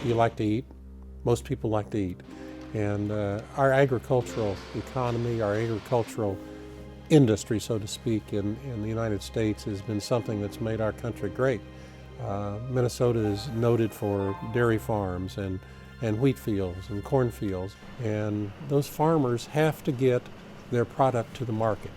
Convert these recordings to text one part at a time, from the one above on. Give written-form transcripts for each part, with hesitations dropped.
you like to eat. Most people like to eat. And our agricultural economy, our agricultural industry, so to speak, in the United States has been something that's made our country great. Minnesota is noted for dairy farms and wheat fields and corn fields, and those farmers have to get their product to the market.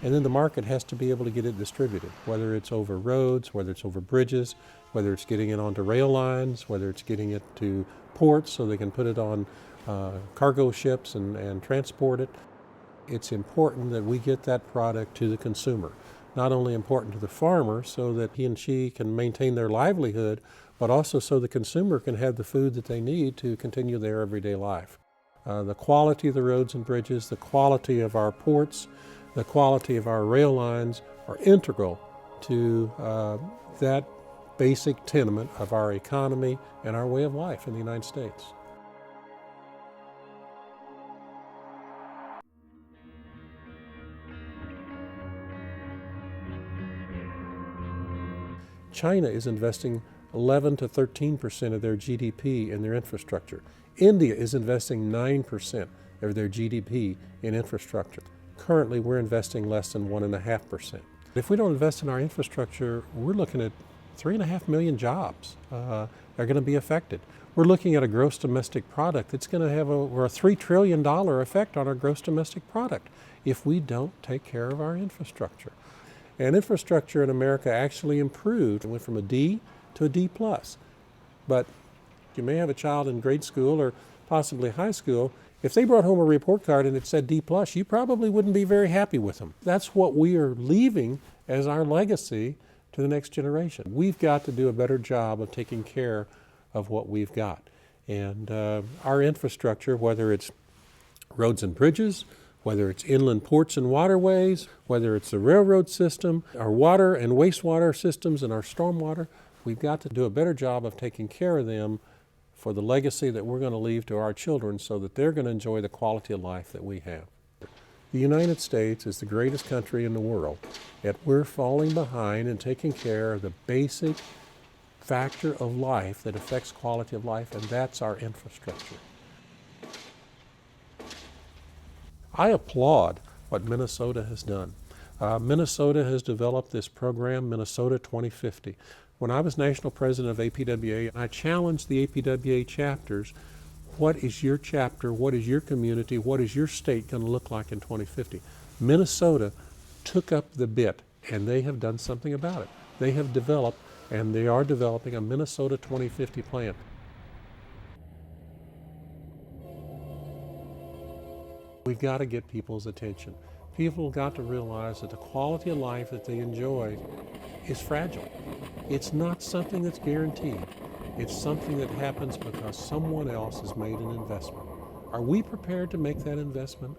And then the market has to be able to get it distributed, whether it's over roads, whether it's over bridges, whether it's getting it onto rail lines, whether it's getting it to ports so they can put it on cargo ships and transport it. It's important that we get that product to the consumer. Not only important to the farmer so that he and she can maintain their livelihood, but also so the consumer can have the food that they need to continue their everyday life. The quality of the roads and bridges, the quality of our ports, the quality of our rail lines are integral to that basic tenement of our economy and our way of life in the United States. China is investing 11 to 13% of their GDP in their infrastructure. India is investing 9% of their GDP in infrastructure. Currently, we're investing less than 1.5%. If we don't invest in our infrastructure, we're looking at 3.5 million jobs are going to be affected. We're looking at a gross domestic product that's going to have over a $3 trillion effect on our gross domestic product if we don't take care of our infrastructure. And infrastructure in America actually improved. It went from a D to a D+. But you may have a child in grade school or possibly high school. If they brought home a report card and it said D+, you probably wouldn't be very happy with them. That's what we are leaving as our legacy to the next generation. We've got to do a better job of taking care of what we've got. And our infrastructure, whether it's roads and bridges, whether it's inland ports and waterways, whether it's the railroad system, our water and wastewater systems and our stormwater, we've got to do a better job of taking care of them for the legacy that we're going to leave to our children so that they're going to enjoy the quality of life that we have. The United States is the greatest country in the world, yet we're falling behind in taking care of the basic factor of life that affects quality of life, and that's our infrastructure. I applaud what Minnesota has done. Minnesota has developed this program, Minnesota 2050. When I was national president of APWA, I challenged the APWA chapters, what is your chapter, what is your community, what is your state going to look like in 2050? Minnesota took up the bit, and they have done something about it. They have developed, and they are developing a Minnesota 2050 plan. We've got to get people's attention. People have got to realize that the quality of life that they enjoy is fragile. It's not something that's guaranteed. It's something that happens because someone else has made an investment. Are we prepared to make that investment?